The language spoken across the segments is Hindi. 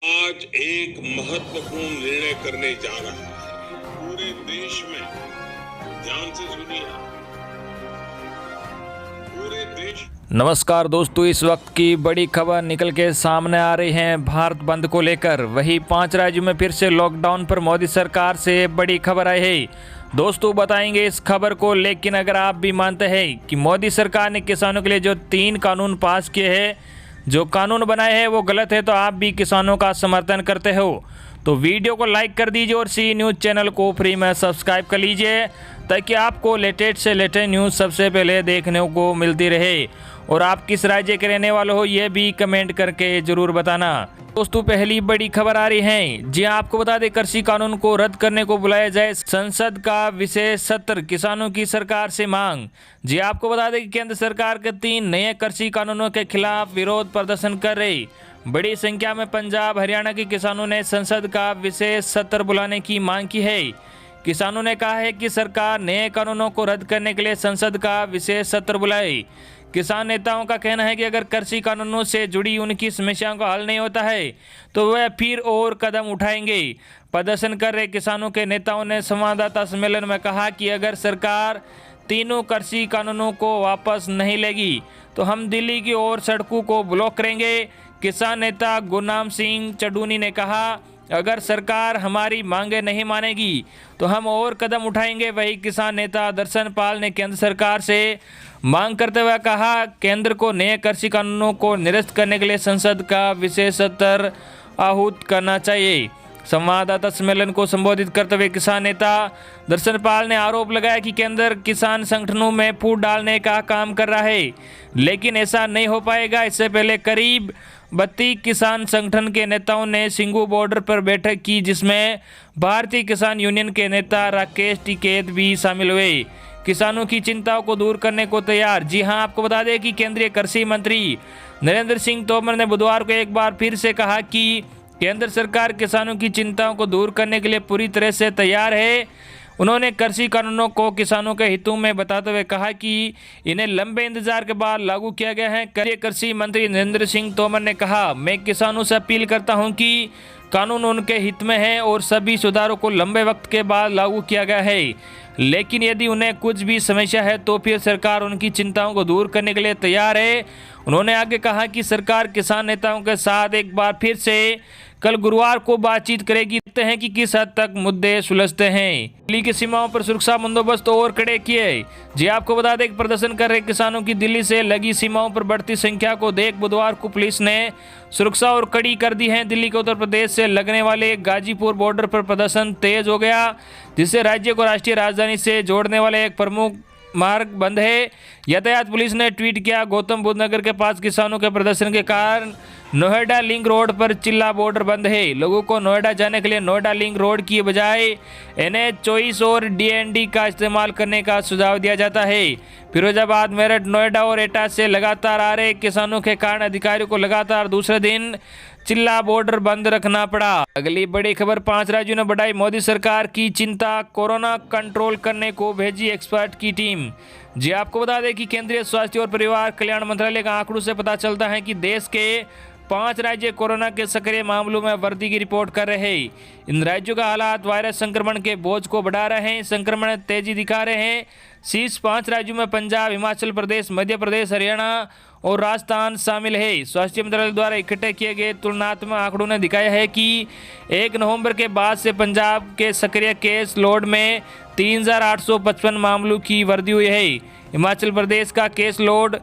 आज एक महत्वपूर्ण निर्णय करने जा रहा है। पूरे देश में ध्यान से सुनिए, पूरे देश। नमस्कार दोस्तों, इस वक्त की बड़ी खबर निकल के सामने आ रही है भारत बंद को लेकर। वही 5 राज्यों में फिर से लॉकडाउन पर मोदी सरकार से बड़ी खबर आई है। दोस्तों बताएंगे इस खबर को, लेकिन अगर आप भी मानते हैं कि मोदी सरकार ने किसानों के लिए जो 3 कानून पास किए हैं, जो कानून बनाए हैं वो गलत है, तो आप भी किसानों का समर्थन करते हो तो वीडियो को लाइक कर दीजिए और सी न्यूज़ चैनल को फ्री में सब्सक्राइब कर लीजिए, ताकि आपको लेटेस्ट से लेटेस्ट न्यूज़ सबसे पहले देखने को मिलती रहे। और आप किस राज्य के रहने वाले हो ये भी कमेंट करके ज़रूर बताना। दोस्तों पहली बड़ी खबर आ रही है। जी आपको बता दें, कृषि कानून को रद्द करने को बुलाया जाए संसद का विशेष सत्र, किसानों की सरकार से मांग। जी आपको बता दें कि केंद्र सरकार के 3 नए कृषि कानूनों के खिलाफ विरोध प्रदर्शन कर रहे बड़ी संख्या में पंजाब हरियाणा के किसानों ने संसद का विशेष सत्र बुलाने की मांग की है। किसानों ने कहा है कि सरकार नए कानूनों को रद्द करने के लिए संसद का विशेष सत्र बुलाए। किसान नेताओं का कहना है कि अगर कृषि कानूनों से जुड़ी उनकी समस्याओं का हल नहीं होता है तो वह फिर और कदम उठाएंगे। प्रदर्शन कर रहे किसानों के नेताओं ने संवाददाता सम्मेलन में कहा कि अगर सरकार तीनों कृषि कानूनों को वापस नहीं लेगी तो हम दिल्ली की ओर सड़कों को ब्लॉक करेंगे। किसान नेता गुरनाम सिंह चडूनी ने कहा, अगर सरकार हमारी मांगे नहीं मानेगी तो हम और कदम उठाएंगे। वही किसान नेता दर्शन पाल ने केंद्र सरकार से मांग करते हुए कहा, केंद्र को नए कृषि कानूनों को निरस्त करने के लिए संसद का विशेष सत्र आहूत करना चाहिए। संवाददाता सम्मेलन को संबोधित करते हुए किसान नेता दर्शन पाल ने आरोप लगाया कि केंद्र किसान संगठनों में फूट डालने का काम कर रहा है, लेकिन ऐसा नहीं हो पाएगा। इससे पहले करीब 32 किसान संगठन के नेताओं ने सिंगू बॉर्डर पर बैठक की, जिसमें भारतीय किसान यूनियन के नेता राकेश टिकैत भी शामिल हुए। किसानों की चिंताओं को दूर करने को तैयार। जी हां, आपको बता दें कि केंद्रीय कृषि मंत्री नरेंद्र सिंह तोमर ने बुधवार को एक बार फिर से कहा कि केंद्र सरकार किसानों की चिंताओं को दूर करने के लिए पूरी तरह से तैयार है। उन्होंने कृषि कानूनों को किसानों के हितों में बताते हुए कहा कि इन्हें लंबे इंतजार के बाद लागू किया गया है। केंद्रीय कृषि मंत्री नरेंद्र सिंह तोमर ने कहा, मैं किसानों से अपील करता हूं कि कानून उनके हित में है और सभी सुधारों को लंबे वक्त के बाद लागू किया गया है, लेकिन यदि उन्हें कुछ भी समस्या है तो फिर सरकार उनकी चिंताओं को दूर करने के लिए तैयार है। उन्होंने आगे कहा कि सरकार किसान नेताओं के साथ एक बार फिर से कल गुरुवार को बातचीत करेगी। देखते हैं कि किस हद तक मुद्दे सुलझते हैं। दिल्ली की सीमाओं पर सुरक्षा बंदोबस्त और कड़े किए। जी आपको बता दें कि प्रदर्शन कर रहे किसानों की दिल्ली से लगी सीमाओं पर बढ़ती संख्या को देख बुधवार को पुलिस ने सुरक्षा और कड़ी कर दी है। दिल्ली के उत्तर प्रदेश से लगने वाले गाजीपुर बॉर्डर पर प्रदर्शन तेज हो गया, जिससे राज्य को राष्ट्रीय राजधानी से जोड़ने वाले एक प्रमुख मार्ग बंद है। यातायात पुलिस ने ट्वीट किया, गौतम बुद्ध नगर के पास किसानों के प्रदर्शन के कारण नोएडा लिंक रोड पर चिल्ला बॉर्डर बंद है। लोगों को नोएडा जाने के लिए नोएडा लिंक रोड की बजाय NH-24 और DND का इस्तेमाल करने का सुझाव दिया जाता है। फिरोजाबाद, मेरठ, नोएडा और एटा से लगातार आ रहे किसानों के कारण अधिकारियों को लगातार दूसरे दिन चिल्ला बॉर्डर बंद रखना पड़ा। अगली बड़ी खबर, 5 राज्यों ने बढ़ाई मोदी सरकार की चिंता, कोरोना कंट्रोल करने को भेजी एक्सपर्ट की टीम। जी आपको बता दें कि केंद्रीय स्वास्थ्य और परिवार कल्याण मंत्रालय का आंकड़ों से पता चलता है कि देश के 5 राज्य कोरोना के सक्रिय मामलों में वृद्धि की रिपोर्ट कर रहे हैं। इन राज्यों का हालात वायरस संक्रमण के बोझ को बढ़ा रहे हैं, संक्रमण तेजी दिखा रहे हैं। शीर्ष 5 राज्यों में पंजाब, हिमाचल प्रदेश, मध्य प्रदेश, हरियाणा और राजस्थान शामिल है। स्वास्थ्य मंत्रालय द्वारा इकट्ठे किए गए तुलनात्मक आंकड़ों ने दिखाया है कि 1 नवंबर के बाद से पंजाब के सक्रिय केस लोड में 3855 मामलों की वृद्धि हुई है। हिमाचल प्रदेश का केस लोड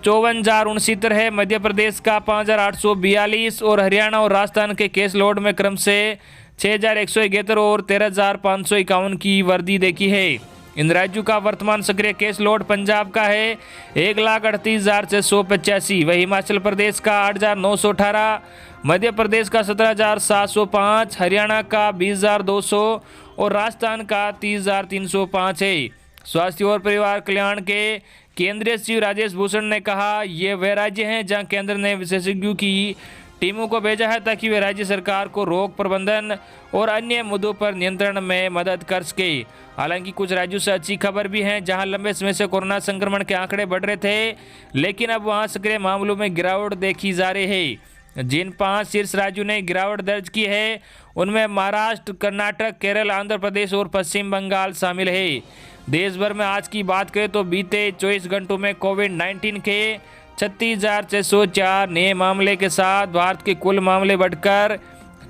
54,069 है, मध्य प्रदेश का 5,842 और हरियाणा और राजस्थान के केस लोड में क्रम से 6,171 और 13,551 की वृद्धि देखी है। इन राज्यों का वर्तमान सक्रिय केस लोड पंजाब का है 1,38,685, वही हिमाचल प्रदेश का 8,918, मध्य प्रदेश का 17,705, हरियाणा का 20,200 और राजस्थान का 30,305 है। स्वास्थ्य और परिवार कल्याण के केंद्रीय सचिव राजेश भूषण ने कहा, ये वे राज्य हैं जहां केंद्र ने विशेषज्ञों की टीमों को भेजा है ताकि वे राज्य सरकार को रोग प्रबंधन और अन्य मुद्दों पर नियंत्रण में मदद कर सके। हालांकि कुछ राज्यों से अच्छी खबर भी है, जहां लंबे समय से कोरोना संक्रमण के आंकड़े बढ़ रहे थे, लेकिन अब वहां सक्रिय मामलों में गिरावट देखी जा रही है। जिन 5 शीर्ष राज्यों ने गिरावट दर्ज की है उनमें महाराष्ट्र, कर्नाटक, केरल, आंध्र प्रदेश और पश्चिम बंगाल शामिल है। देश भर में आज की बात करें तो बीते 24 घंटों में कोविड-19 के 36,604 नए मामले के साथ भारत के कुल मामले बढ़कर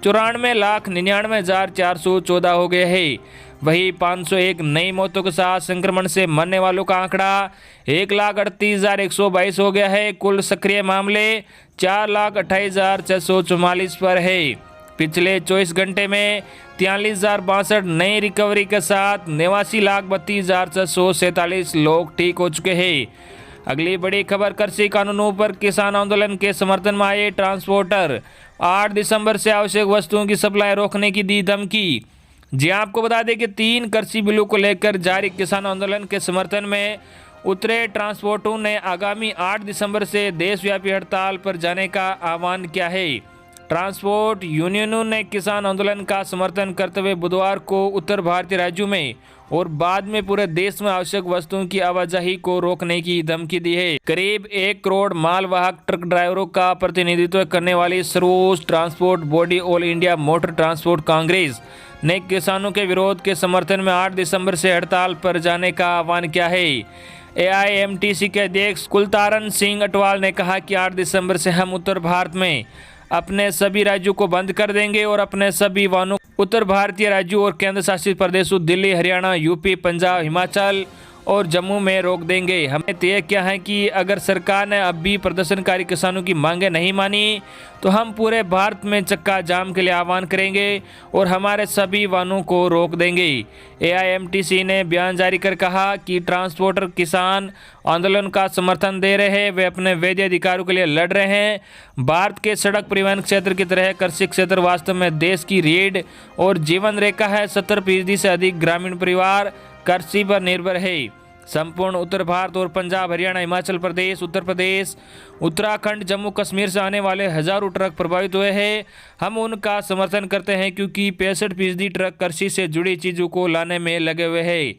94,99,414 हो गए हैं। वहीं 501 नई मौतों के साथ संक्रमण से मरने वालों का आंकड़ा 1,38,122 हो गया है। कुल सक्रिय मामले 4,28,644 पर है। पिछले 24 घंटे में 43,062 नई रिकवरी के साथ 89,32,647 लोग ठीक हो चुके हैं। अगली बड़ी खबर, कृषि कानूनों पर किसान आंदोलन के समर्थन में आए ट्रांसपोर्टर 8 दिसंबर से आवश्यक वस्तुओं की सप्लाई रोकने की दी धमकी। जी आपको बता दें कि 3 कृषि बिलों को लेकर जारी किसान आंदोलन के समर्थन में उतरे ट्रांसपोर्टरों ने आगामी 8 दिसंबर से देशव्यापी हड़ताल पर जाने का आह्वान किया है। ट्रांसपोर्ट यूनियनों ने किसान आंदोलन का समर्थन करते हुए बुधवार को उत्तर भारतीय राज्यों में और बाद में पूरे देश में आवश्यक वस्तुओं की आवाजाही को रोकने की धमकी दी है। करीब 1 करोड़ मालवाहक ट्रक ड्राइवरों का प्रतिनिधित्व करने वाली सर्वोच्च transport body all India motor transport Congress ने किसानों के विरोध के समर्थन में 8 दिसंबर से हड़ताल पर जाने का आह्वान किया है। AIMTC के अध्यक्ष कुलतारन सिंह अटवाल ने कहा कि 8 दिसंबर से हम उत्तर भारत में अपने सभी राज्यों को बंद कर देंगे और अपने सभी वाहनों उत्तर भारतीय राज्यों और केंद्र शासित प्रदेशों दिल्ली, हरियाणा, यूपी, पंजाब, हिमाचल और जम्मू में रोक देंगे। हमने तय किया है कि अगर सरकार ने अब भी प्रदर्शनकारी किसानों की मांगें नहीं मानी तो हम पूरे भारत में चक्का जाम के लिए आह्वान करेंगे और हमारे सभी वाहनों को रोक देंगे। AIMTC ने बयान जारी कर कहा कि ट्रांसपोर्टर किसान आंदोलन का समर्थन दे रहे हैं, वे अपने वैध अधिकारों के लिए लड़ रहे हैं। भारत के सड़क परिवहन क्षेत्र की तरह कृषि क्षेत्र वास्तव में देश की रीढ़ और जीवन रेखा है। 70% से अधिक ग्रामीण परिवार कृषि पर निर्भर है। संपूर्ण उत्तर भारत और पंजाब, हरियाणा, हिमाचल प्रदेश, उत्तर प्रदेश, उत्तराखंड, जम्मू कश्मीर से आने वाले हजारों ट्रक प्रभावित हुए हैं। हम उनका समर्थन करते हैं क्योंकि 65% ट्रक कृषि से जुड़ी चीज़ों को लाने में लगे हुए हैं।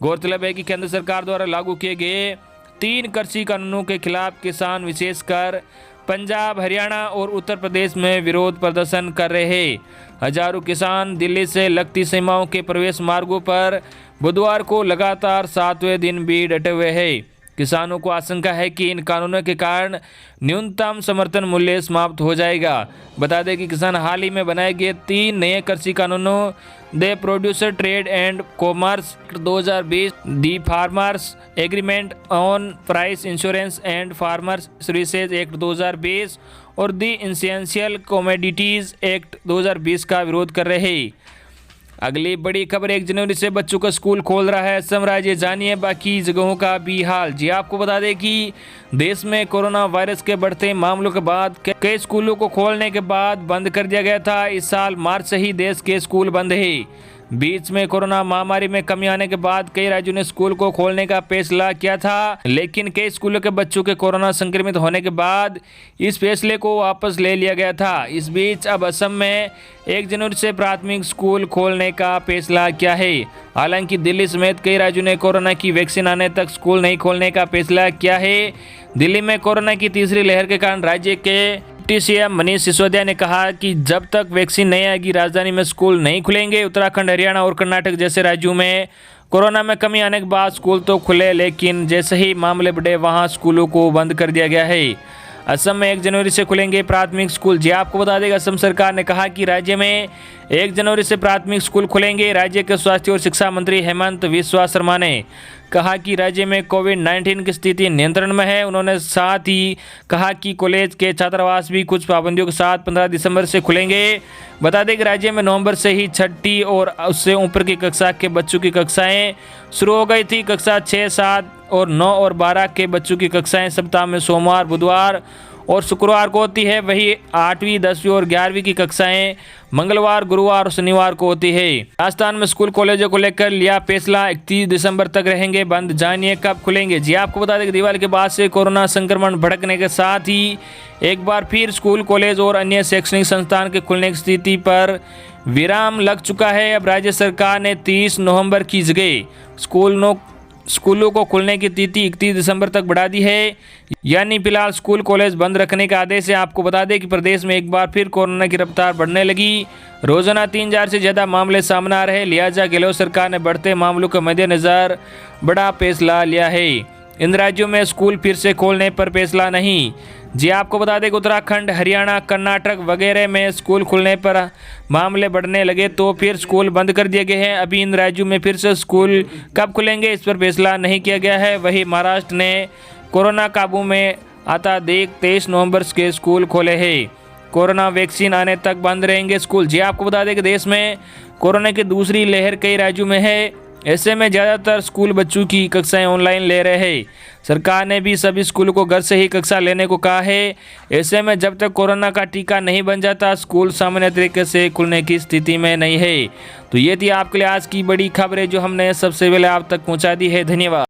गौरतलब है कि केंद्र सरकार द्वारा लागू किए गए 3 कृषि कानूनों के खिलाफ किसान विशेषकर पंजाब, हरियाणा और उत्तर प्रदेश में विरोध प्रदर्शन कर रहे हैं। हजारों किसान दिल्ली से लगती सीमाओं के प्रवेश मार्गों पर बुधवार को लगातार 7वें दिन भी डटे हुए हैं। किसानों को आशंका है कि इन कानूनों के कारण न्यूनतम समर्थन मूल्य समाप्त हो जाएगा। बता दें कि किसान हाल ही में बनाए गए 3 नए कृषि कानूनों the producer trade and commerce 2020, the farmers agreement on price insurance and farmers services act 2020 और दी एसेंशियल कमोडिटीज एक्ट 2020 का विरोध कर रहे हैं। अगली बड़ी खबर, 1 जनवरी से बच्चों का स्कूल खोल रहा है असम राज्य, जानिए बाकी जगहों का भी हाल। जी आपको बता दें कि देश में कोरोना वायरस के बढ़ते मामलों के बाद कई स्कूलों को खोलने के बाद बंद कर दिया गया था। इस साल मार्च से ही देश के स्कूल बंद है। बीच में कोरोना महामारी में कमी आने के बाद कई राज्यों ने स्कूल को खोलने का फैसला किया था, लेकिन कई स्कूलों के बच्चों के कोरोना संक्रमित होने के बाद इस फैसले को वापस ले लिया गया था। इस बीच अब असम में 1 जनवरी से प्राथमिक स्कूल खोलने का फैसला किया है। हालांकि दिल्ली समेत कई राज्यों ने कोरोना की वैक्सीन आने तक स्कूल नहीं खोलने का फैसला किया है। दिल्ली में कोरोना की तीसरी लहर के कारण राज्य के CM मनीष सिसोदिया ने कहा कि जब तक वैक्सीन नहीं आएगी राजधानी में स्कूल नहीं खुलेंगे। उत्तराखंड, हरियाणा और कर्नाटक जैसे राज्यों में कोरोना में कमी आने के बाद स्कूल तो खुले, लेकिन जैसे ही मामले बढ़े वहां स्कूलों को बंद कर दिया गया है। असम में 1 जनवरी से खुलेंगे प्राथमिक स्कूल। जी आपको बता देगा, असम सरकार ने कहा कि राज्य में 1 जनवरी से प्राथमिक स्कूल खुलेंगे। राज्य के स्वास्थ्य और शिक्षा मंत्री हेमंत बिस्वा शर्मा ने कहा कि राज्य में कोविड-19 की स्थिति नियंत्रण में है। उन्होंने साथ ही कहा कि कॉलेज के छात्रावास भी कुछ पाबंदियों के साथ 15 दिसंबर से खुलेंगे। बता दें कि राज्य में नवंबर से ही 6ठी और उससे ऊपर की कक्षा के बच्चों की कक्षाएं शुरू हो गई थी। कक्षा 6, 7 और 9 और 12 के बच्चों की कक्षाएं सप्ताह में सोमवार, बुधवार और शुक्रवार को होती है। वही 8वीं, 10वीं और 11वीं की कक्षाएं मंगलवार, गुरुवार और शनिवार को होती है। राजस्थान में स्कूल कॉलेजों को लेकर लिया फैसला, 31 दिसंबर तक रहेंगे बंद, जानिए कब खुलेंगे। जी आपको बता दें कि दिवाली के बाद से कोरोना संक्रमण भड़कने के साथ ही एक बार फिर स्कूल, कॉलेज और अन्य शैक्षणिक संस्थान के खुलने की स्थिति पर विराम लग चुका है। अब राज्य सरकार ने 30 नवंबर की जगह स्कूलों को खुलने की तिथि 31 दिसंबर तक बढ़ा दी है। यानी फिलहाल स्कूल कॉलेज बंद रखने का आदेश है। आपको बता दें कि प्रदेश में एक बार फिर कोरोना की रफ्तार बढ़ने लगी। रोजाना 3000 से ज़्यादा मामले सामने आ रहे हैं। लिहाजा गहलोत सरकार ने बढ़ते मामलों के मद्देनजर बड़ा फैसला लिया है। इन राज्यों में स्कूल फिर से खोलने पर फैसला नहीं। जी आपको बता दें कि उत्तराखंड, हरियाणा, कर्नाटक वगैरह में स्कूल खुलने पर मामले बढ़ने लगे तो फिर स्कूल बंद कर दिए गए हैं। अभी इन राज्यों में फिर से स्कूल कब खुलेंगे इस पर फैसला नहीं किया गया है। वहीं महाराष्ट्र ने कोरोना काबू में आता देख 23 नवंबर के स्कूल खोले हैं। कोरोना वैक्सीन आने तक बंद रहेंगे स्कूल। जी आपको बता दें कि देश में कोरोना की दूसरी लहर कई राज्यों में है। ऐसे में ज़्यादातर स्कूल बच्चों की कक्षाएं ऑनलाइन ले रहे हैं। सरकार ने भी सभी स्कूलों को घर से ही कक्षा लेने को कहा है। ऐसे में जब तक कोरोना का टीका नहीं बन जाता स्कूल सामान्य तरीके से खुलने की स्थिति में नहीं है। तो ये थी आपके लिए आज की बड़ी खबरें जो हमने सबसे पहले आप तक पहुंचा दी है। धन्यवाद।